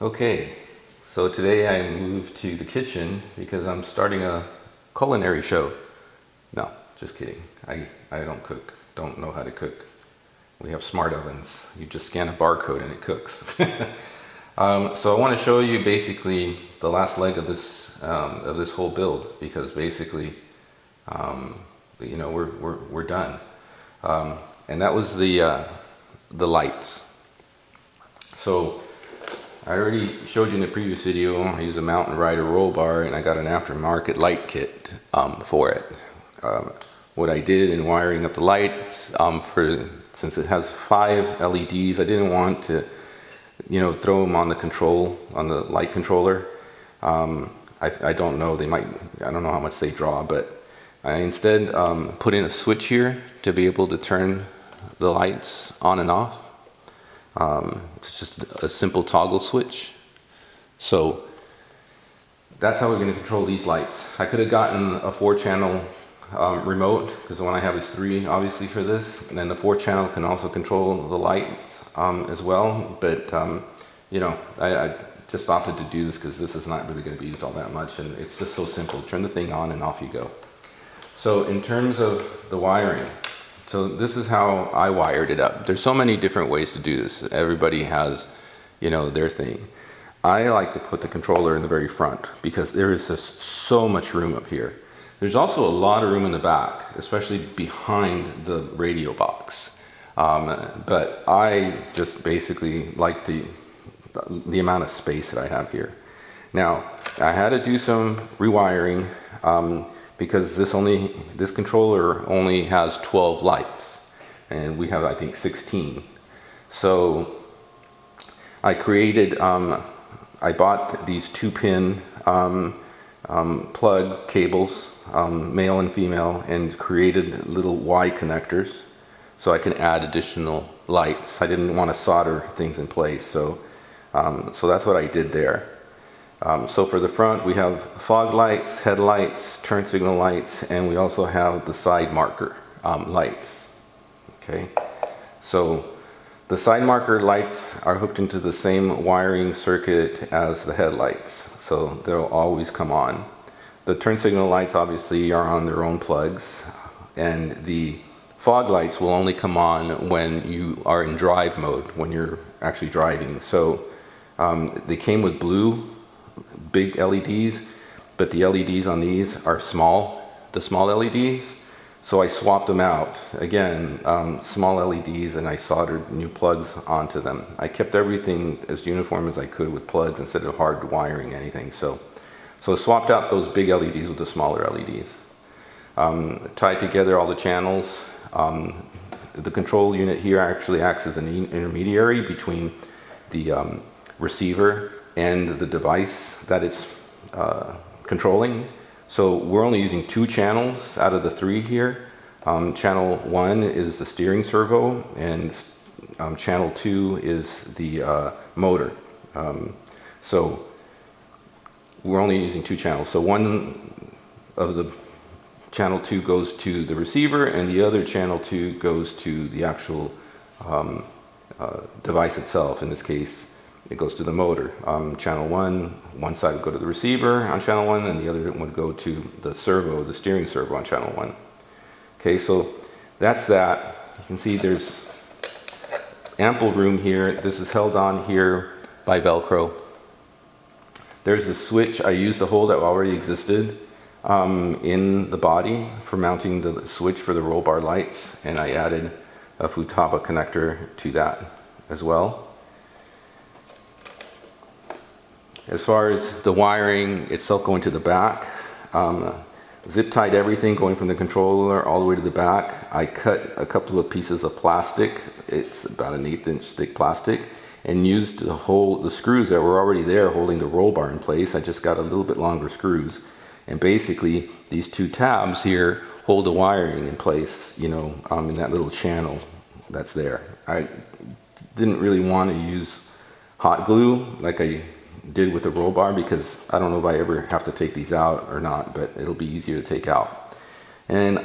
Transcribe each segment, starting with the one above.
Okay, so today I moved to the kitchen because I'm starting a culinary show. No, just kidding. I don't cook, don't know how to cook. We have smart ovens. You just scan a barcode and it cooks. So I want to show you basically the last leg of this whole build, because basically, we're done. And that was the lights. So I already showed you in the previous video, I use a Mountain Rider roll bar and I got an aftermarket light kit for it. What I did in wiring up the lights, since it has 5 LEDs, I didn't want to throw them on the light controller. I don't know, I don't know how much they draw, but I instead put in a switch here to be able to turn the lights on and off. It's just a simple toggle switch. So that's how we're going to control these lights. I could have gotten a 4-channel remote, because the one I have is 3 obviously for this, and then the 4-channel can also control the lights as well, but I just opted to do this because this is not really going to be used all that much, and it's just so simple. Turn the thing on and off you go. So in terms of the wiring, so this is how I wired it up. There's so many different ways to do this. Everybody has, their thing. I like to put the controller in the very front because there is just so much room up here. There's also a lot of room in the back, especially behind the radio box. But I just basically like the amount of space that I have here. Now, I had to do some rewiring, because this controller only has 12 lights and we have, I think, 16. So I created, I bought these 2-pin plug cables, male and female, and created little Y connectors so I can add additional lights. I didn't want to solder things in place, so that's what I did there. So for the front, we have fog lights, headlights, turn signal lights, and we also have the side marker lights. Okay, so the side marker lights are hooked into the same wiring circuit as the headlights, so they'll always come on. The turn signal lights obviously are on their own plugs, and the fog lights will only come on when you are in drive mode, when you're actually driving. So they came with blue big LEDs, but the LEDs on these are the small LEDs, so I swapped them out. Again, small LEDs, and I soldered new plugs onto them. I kept everything as uniform as I could with plugs instead of hard wiring anything. So I swapped out those big LEDs with the smaller LEDs. Tied together all the channels. The control unit here actually acts as an intermediary between the receiver and the device that it's controlling. So we're only using 2 channels out of the 3 here. Channel 1 is the steering servo, and channel 2 is the motor. So we're only using 2 channels. So one of the channel 2 goes to the receiver, and the other channel 2 goes to the actual device itself. In this case, it goes to the motor. Channel 1 side would go to the receiver on channel 1, and the other would go to the servo, the steering servo on channel 1. Okay, so that's that. You can see there's ample room here. This is held on here by Velcro. There's the switch I used the hole that already existed in the body for mounting the switch for the roll bar lights, and I added a Futaba connector to that as well. As far as the wiring itself going to the back, zip tied everything going from the controller all the way to the back. I cut a couple of pieces of plastic, it's about an 1/8-inch thick plastic, and used to hold the screws that were already there holding the roll bar in place. I just got a little bit longer screws, and basically these 2 tabs here hold the wiring in place, in that little channel that's there. I didn't really want to use hot glue like I did with the roll bar, because I don't know if I ever have to take these out or not, but it'll be easier to take out. And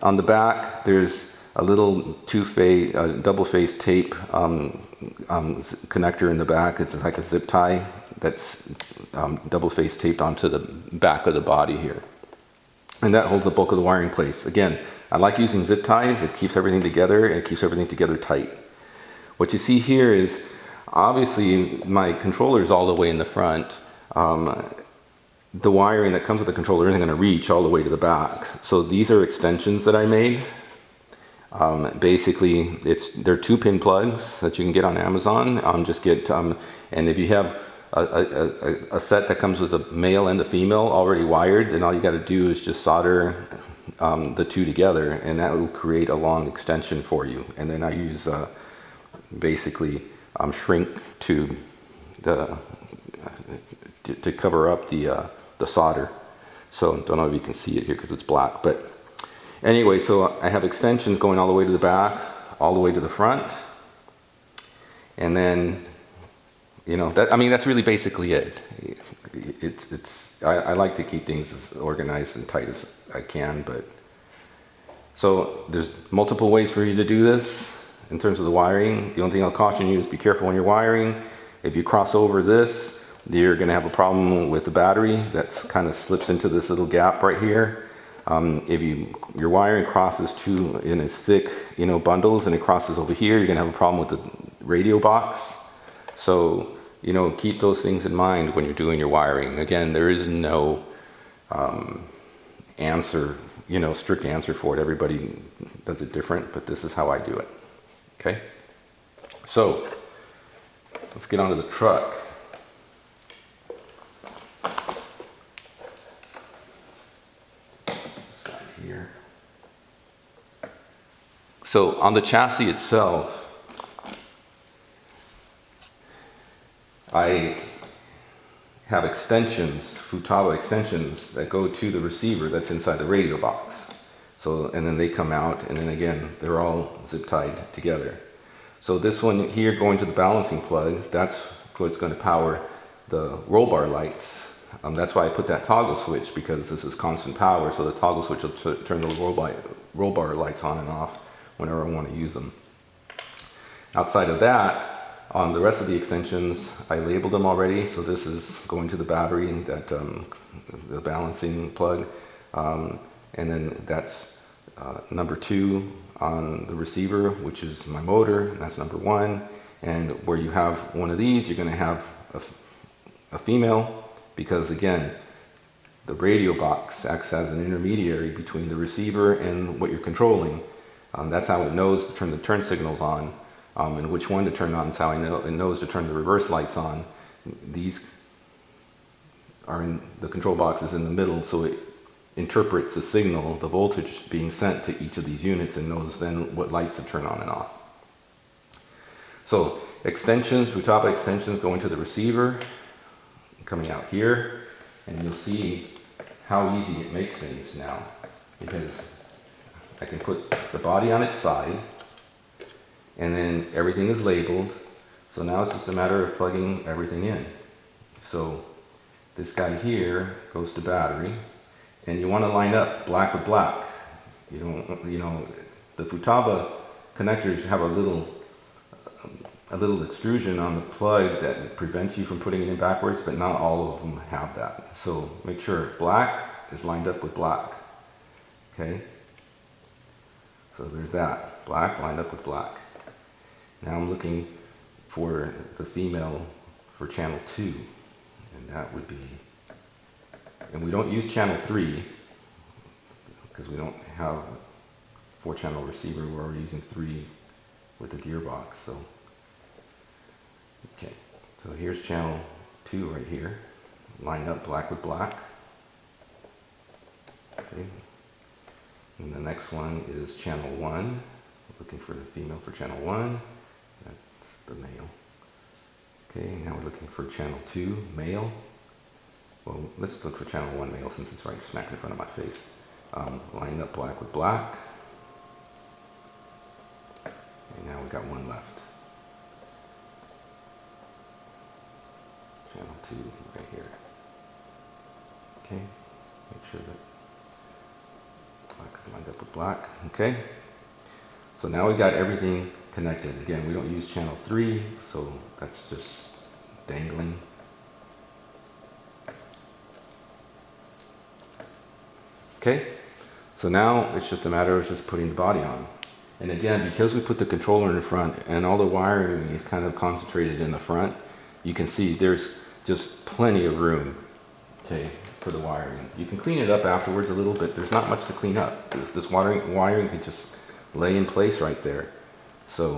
on the back, there's a little double-phase tape connector in the back. It's like a zip tie that's double face taped onto the back of the body here. And that holds the bulk of the wiring in place. Again, I like using zip ties. It keeps everything together and it keeps everything together tight. What you see here is obviously my controller is all the way in the front. The wiring that comes with the controller isn't going to reach all the way to the back. So these are extensions that I made. Basically, they're 2-pin plugs that you can get on Amazon. And if you have a set that comes with a male and a female already wired, then all you got to do is just solder the two together, and that will create a long extension for you. And then I use basically shrink tube to cover up the solder. So don't know if you can see it here because it's black, but anyway, so I have extensions going all the way to the back, all the way to the front, and then, you know, that's really basically it. I like to keep things as organized and tight as I can, but so there's multiple ways for you to do this in terms of the wiring. The only thing I'll caution you is be careful when you're wiring. If you cross over this, you're going to have a problem with the battery. That's kind of slips into this little gap right here. If your wiring crosses two in its thick, you know, bundles, and it crosses over here, you're going to have a problem with the radio box. So, you know, keep those things in mind when you're doing your wiring. Again, there is no answer, you know, strict answer for it. Everybody does it different, but this is how I do it. Okay? So, let's get onto the truck. Here. So on the chassis itself, I have extensions, Futaba extensions that go to the receiver that's inside the radio box. So, and then they come out, and then again, they're all zip tied together. So this one here going to the balancing plug, that's what's going to power the roll bar lights. That's why I put that toggle switch, because this is constant power, so the toggle switch will turn the roll bar lights on and off whenever I want to use them. Outside of that, on the rest of the extensions, I labeled them already. So this is going to the battery, that the balancing plug, and then that's number 2 on the receiver, which is my motor. That's number 1. And where you have one of these, you're going to have a female. Because again, the radio box acts as an intermediary between the receiver and what you're controlling. That's how it knows to turn the turn signals on, and which one to turn on. That's how it knows to turn the reverse lights on. These are in the control box is in the middle, so it interprets the signal, the voltage being sent to each of these units, and knows then what lights to turn on and off. So extensions, Futaba extensions go into the receiver, coming out here, and you'll see how easy it makes things now, because I can put the body on its side, and then everything is labeled. So now it's just a matter of plugging everything in. So this guy here goes to battery, and you want to line up black with black. You don't, you know, the Futaba connectors have a little extrusion on the plug that prevents you from putting it in backwards, but not all of them have that. So make sure black is lined up with black. Okay? So there's that. Black lined up with black. Now I'm looking for the female for channel 2. And that would be, and we don't use channel 3 because we don't have 4-channel receiver. We're already using 3 with the gearbox. So okay, so here's channel 2 right here, lined up black with black. Okay. And the next one is channel 1, looking for the female for channel 1, that's the male. Okay, now we're looking for channel 2, male. Well, let's look for channel 1 male since it's right smack in front of my face. Lined up black with black. And now we've got one left. Channel 2 right here. Okay, make sure that black is lined up with black. Okay, so now we've got everything connected. Again, we don't use channel 3, so that's just dangling. Okay, so now it's just a matter of just putting the body on. And again, because we put the controller in the front and all the wiring is kind of concentrated in the front, you can see there's just plenty of room, okay, for the wiring. You can clean it up afterwards a little bit. There's not much to clean up. This wiring can just lay in place right there. So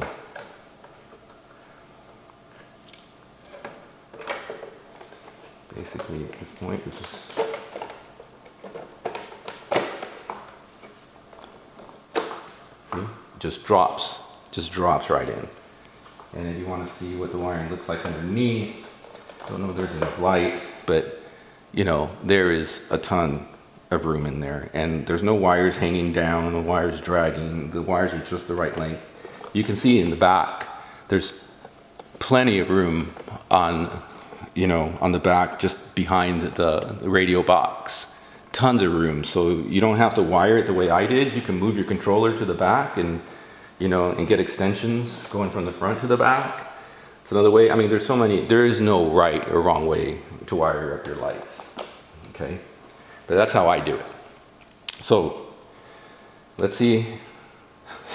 basically at this point, we just just drops right in. And if you want to see what the wiring looks like underneath, don't know if there's enough light, but you know, there is a ton of room in there, and there's no wires hanging down, no wires dragging. The wires are just the right length. You can see in the back, there's plenty of room on, you know, on the back just behind the radio box. Tons of room, so you don't have to wire it the way I did. You can move your controller to the back and, you know, and get extensions going from the front to the back. It's another way. I mean, there's so many. There is no right or wrong way to wire up your lights. Okay, but that's how I do it. So let's see.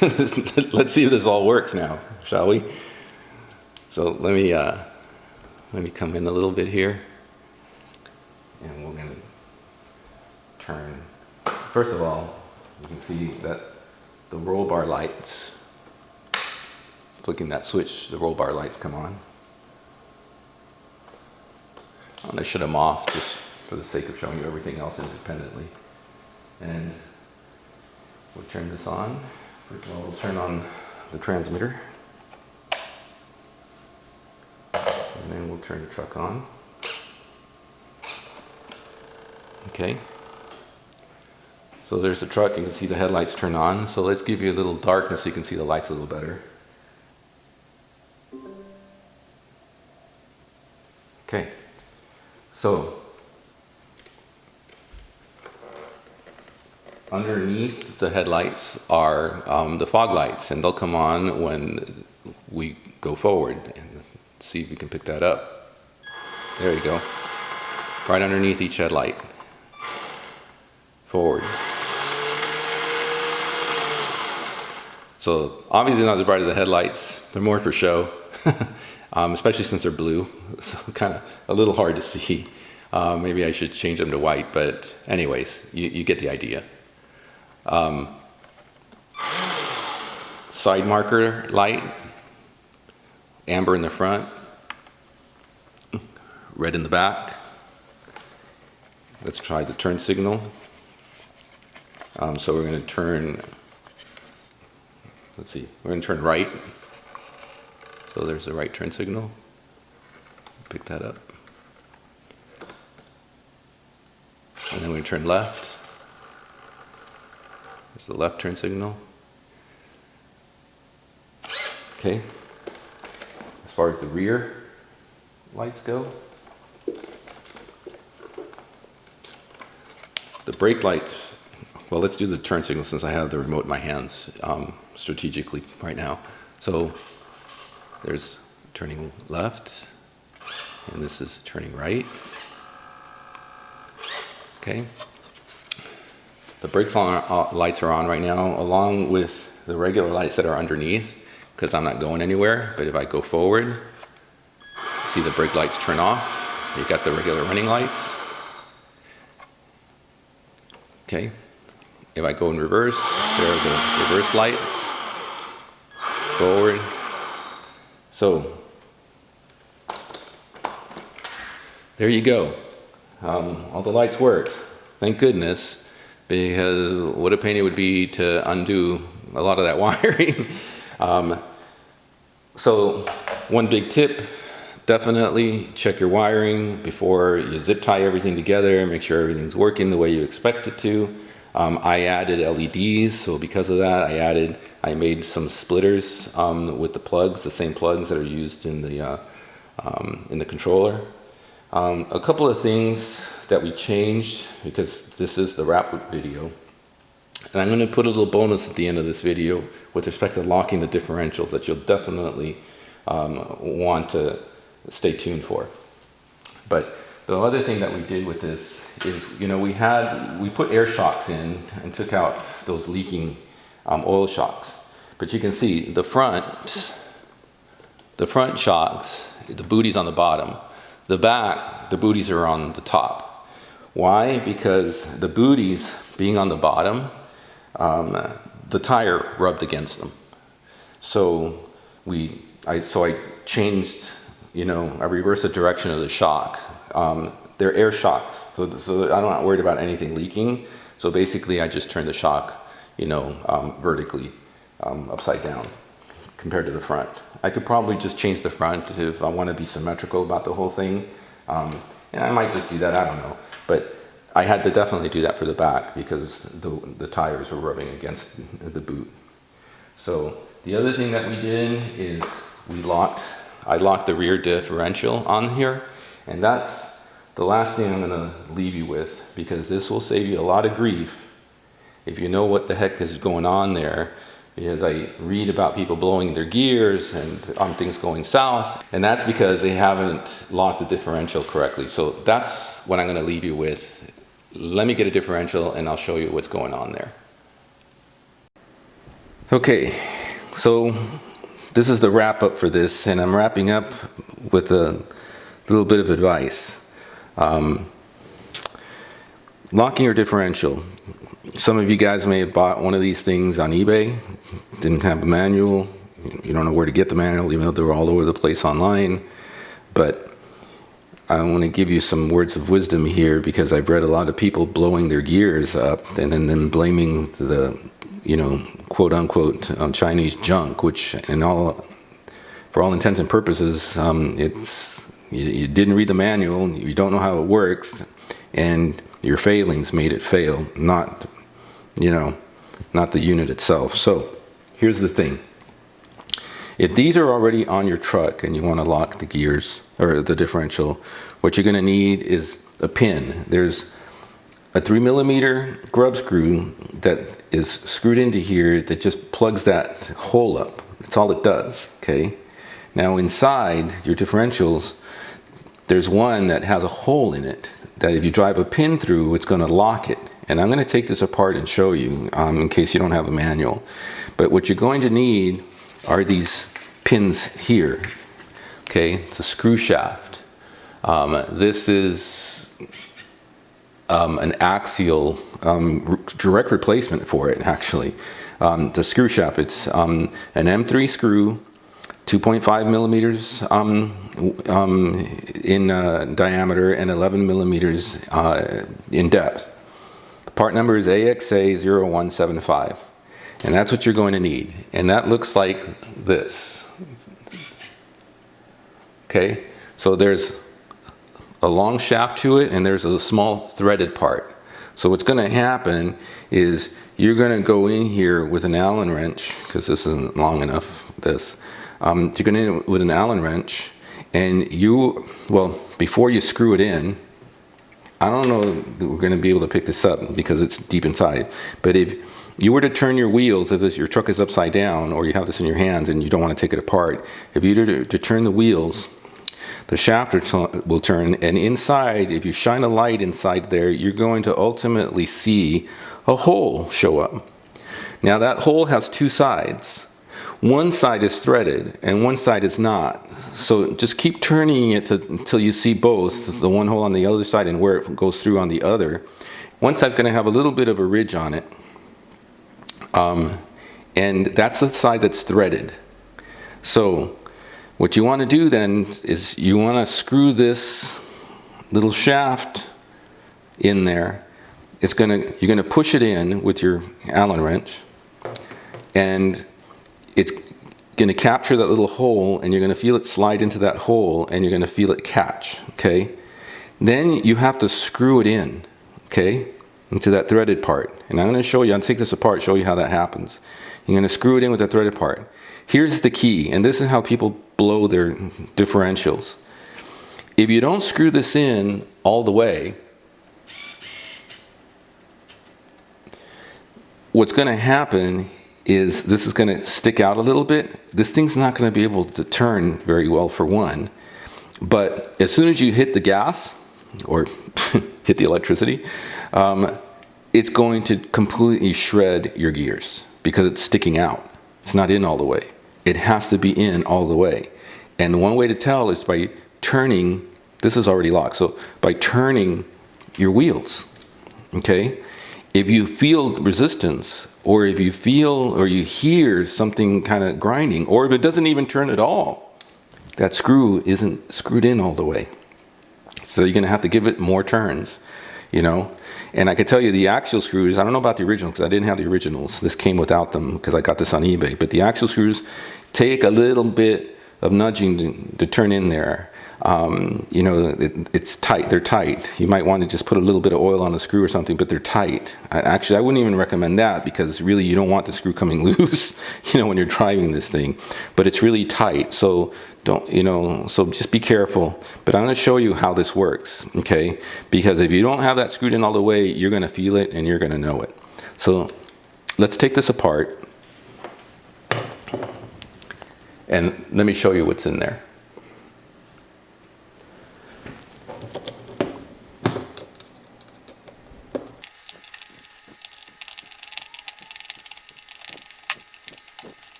Let's see if this all works now, shall we? So let me come in a little bit here, and we're gonna turn. First of all, you can see that the roll bar lights, flicking that switch, the roll bar lights come on. I'm going to shut them off just for the sake of showing you everything else independently. And we'll turn this on. First of all, we'll turn on the transmitter. And then we'll turn the truck on. Okay. So there's the truck, you can see the headlights turn on. So let's give you a little darkness so you can see the lights a little better. Okay, so underneath the headlights are the fog lights, and they'll come on when we go forward. And see if we can pick that up. There you go. Right underneath each headlight. Forward. So obviously not as bright as the headlights. They're more for show, especially since they're blue. So kind of a little hard to see. Maybe I should change them to white, but anyways, you get the idea. Side marker light, amber in the front, red in the back. Let's try the turn signal. So we're going to turn, let's see, we're going to turn right. So there's the right turn signal. Pick that up. And then we turn left. There's the left turn signal. Okay. As far as the rear lights go, the brake lights, well, let's do the turn signal since I have the remote in my hands strategically right now. So there's turning left, and this is turning right. Okay. The brake lights are on right now, along with the regular lights that are underneath, because I'm not going anywhere. But if I go forward, see the brake lights turn off. You got the regular running lights. Okay. If I go in reverse, there are the reverse lights. Forward. So there you go. All the lights work. Thank goodness, because what a pain it would be to undo a lot of that wiring. So one big tip, definitely check your wiring before you zip tie everything together. Make sure everything's working the way you expect it to. I added LEDs, so because of that, I made some splitters with the plugs, the same plugs that are used in the controller. A couple of things that we changed, because this is the wrap video, and I'm going to put a little bonus at the end of this video with respect to locking the differentials that you'll definitely want to stay tuned for. But the other thing that we did with this is, you know, we put air shocks in and took out those leaking oil shocks. But you can see the front shocks, the booty's on the bottom. The back, the booties are on the top. Why? Because the booties being on the bottom, the tire rubbed against them. So I changed, you know, I reversed the direction of the shock. They're air shocks, so I'm not worried about anything leaking. So basically I just turned the shock, you know, vertically upside down compared to the front. I could probably just change the front if I want to be symmetrical about the whole thing. And I might just do that, I don't know. But I had to definitely do that for the back because the tires were rubbing against the boot. So the other thing that we did is I locked the rear differential on here, and that's the last thing I'm gonna leave you with, because this will save you a lot of grief if you know what the heck is going on there. Because I read about people blowing their gears and things going south, and that's because they haven't locked the differential correctly. So that's what I'm gonna leave you with. Let me get a differential and I'll show you what's going on there. Okay, so this is the wrap up for this, and I'm wrapping up with a little bit of advice. Locking your differential. Some of you guys may have bought one of these things on eBay, didn't have a manual, you don't know where to get the manual, even though they're all over the place online. But I want to give you some words of wisdom here, because I've read a lot of people blowing their gears up and then blaming the, you know, quote unquote Chinese junk, which for all intents and purposes, you didn't read the manual, you don't know how it works, and your failings made it fail, not the unit itself. So here's the thing. If these are already on your truck and you want to lock the gears or the differential, what you're going to need is a pin. There's a 3mm grub screw that is screwed into here that just plugs that hole up. That's all it does, okay? Now inside your differentials, there's one that has a hole in it that if you drive a pin through, it's going to lock it. And I'm going to take this apart and show you in case you don't have a manual. But what you're going to need are these pins here. Okay, it's a screw shaft. This is an axial direct replacement for it, actually. The screw shaft, it's an M3 screw, 2.5 millimeters in diameter and 11 millimeters in depth. The part number is AXA0175, and that's what you're going to need. And that looks like this. Okay, so there's a long shaft to it and there's a small threaded part. So what's going to happen is you're going to go in here with an Allen wrench, because this isn't long enough, this. You're going to with an Allen wrench, and before you screw it in, I don't know that we're going to be able to pick this up because it's deep inside, but if you were to turn your wheels, if your truck is upside down or you have this in your hands and you don't want to take it apart, if you were to turn the wheels, the shaft will turn, and inside, if you shine a light inside there, you're going to ultimately see a hole show up. Now that hole has two sides. One side is threaded and one side is not. So just keep turning it until you see both, the one hole on the other side and where it goes through on the other. One side's going to have a little bit of a ridge on it. And that's the side that's threaded. So what you want to do then is you want to screw this little shaft in there. You're going to push it in with your Allen wrench, and it's going to capture that little hole, and you're going to feel it slide into that hole, and you're going to feel it catch, okay? Then you have to screw it in, okay, into that threaded part. And I'm going to show you, I'll take this apart, show you how that happens. You're going to screw it in with the threaded part. Here's the key, and this is how people blow their differentials. If you don't screw this in all the way, what's going to happen is this is going to stick out a little bit. This thing's not going to be able to turn very well, for one. But as soon as you hit the gas, or hit the electricity, it's going to completely shred your gears because it's sticking out. It's not in all the way. It has to be in all the way. And one way to tell is by turning, this is already locked, so by turning your wheels, okay? If you feel resistance, or if you feel or you hear something kind of grinding, or if it doesn't even turn at all, that screw isn't screwed in all the way. So you're going to have to give it more turns, you know. And I can tell you the axial screws, I don't know about the originals because I didn't have the originals. This came without them because I got this on eBay. But the axial screws take a little bit of nudging to turn in there. You know, it's tight. They're tight. You might want to just put a little bit of oil on the screw or something, but they're tight. Actually, I wouldn't even recommend that because really you don't want the screw coming loose, you know, when you're driving this thing. But it's really tight, so don't, you know, so just be careful. But I'm going to show you how this works, okay? Because if you don't have that screwed in all the way, you're going to feel it and you're going to know it. So let's take this apart. And let me show you what's in there.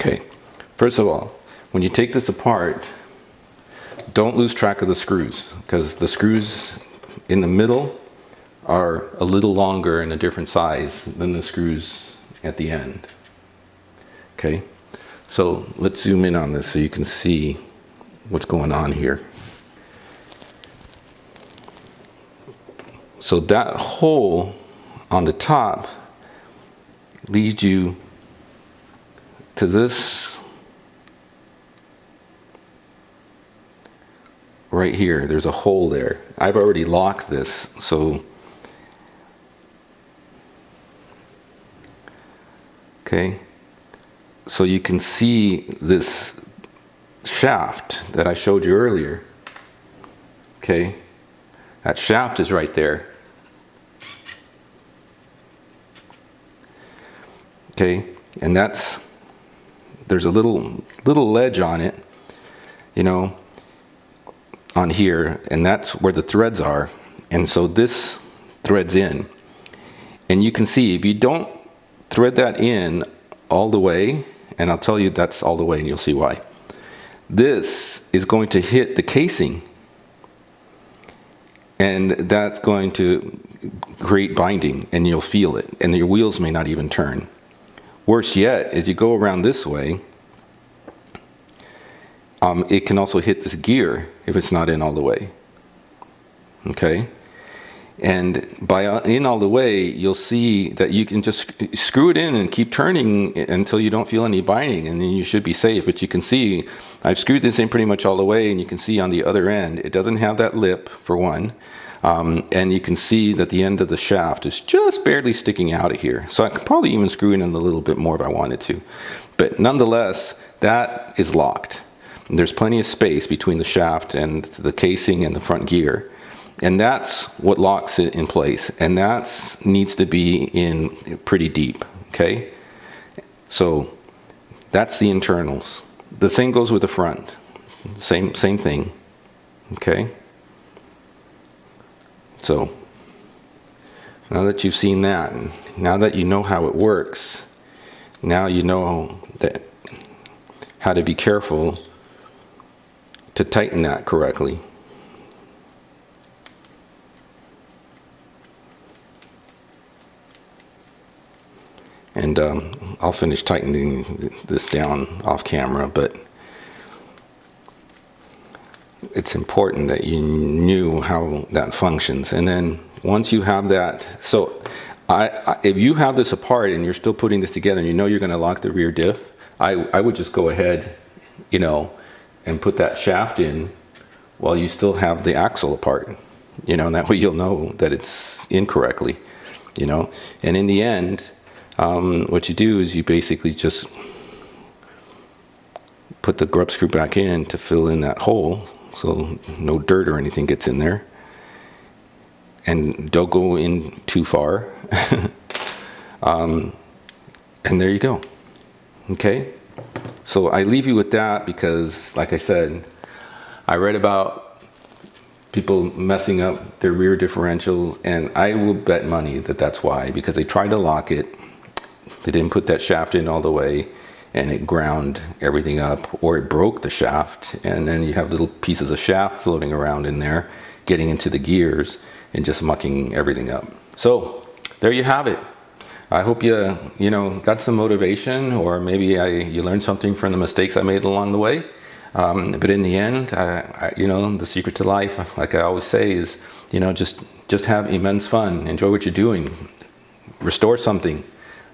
Okay, first of all, when you take this apart, don't lose track of the screws because the screws in the middle are a little longer and a different size than the screws at the end. Okay, so let's zoom in on this so you can see what's going on here. So that hole on the top leads you to this right here. There's a hole there. I've already locked this, so okay, so you can see this shaft that I showed you earlier. Okay, that shaft is right there. Okay, and that's, there's a little ledge on it, you know, on here, and that's where the threads are. And so this threads in, and you can see if you don't thread that in all the way, and I'll tell you that's all the way and you'll see why, this is going to hit the casing and that's going to create binding and you'll feel it and your wheels may not even turn. Worse yet, as you go around this way, it can also hit this gear if it's not in all the way. Okay? And by in all the way, you'll see that you can just screw it in and keep turning until you don't feel any binding, and then you should be safe. But you can see, I've screwed this in pretty much all the way, and you can see on the other end, it doesn't have that lip, for one. And you can see that the end of the shaft is just barely sticking out of here. So I could probably even screw it in a little bit more if I wanted to. But nonetheless, that is locked. And there's plenty of space between the shaft and the casing and the front gear. And that's what locks it in place. And that needs to be in pretty deep, okay? So that's the internals. The same goes with the front. Same thing, okay? So now that you've seen that, and now that you know how it works, now you know that how to be careful to tighten that correctly. And I'll finish tightening this down off camera, but it's important that you knew how that functions. And then once you have that, so if you have this apart and you're still putting this together and you know you're going to lock the rear diff, I would just go ahead, you know, and put that shaft in while you still have the axle apart, you know, and that way you'll know that it's in correctly, you know. And in the end, what you do is you basically just put the grub screw back in to fill in that hole so no dirt or anything gets in there. and don't go in too far. And there you go. Okay, so I leave you with that because, like I said, I read about people messing up their rear differentials, and I will bet money that that's why, because they tried to lock it, they didn't put that shaft in all the way, and it ground everything up, or it broke the shaft, and then you have little pieces of shaft floating around in there, getting into the gears and just mucking everything up. So there you have it. I hope you got some motivation, or maybe you learned something from the mistakes I made along the way. But in the end, the secret to life, like I always say, is just have immense fun, enjoy what you're doing, restore something.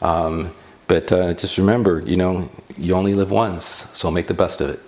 But just remember, you only live once, so make the best of it.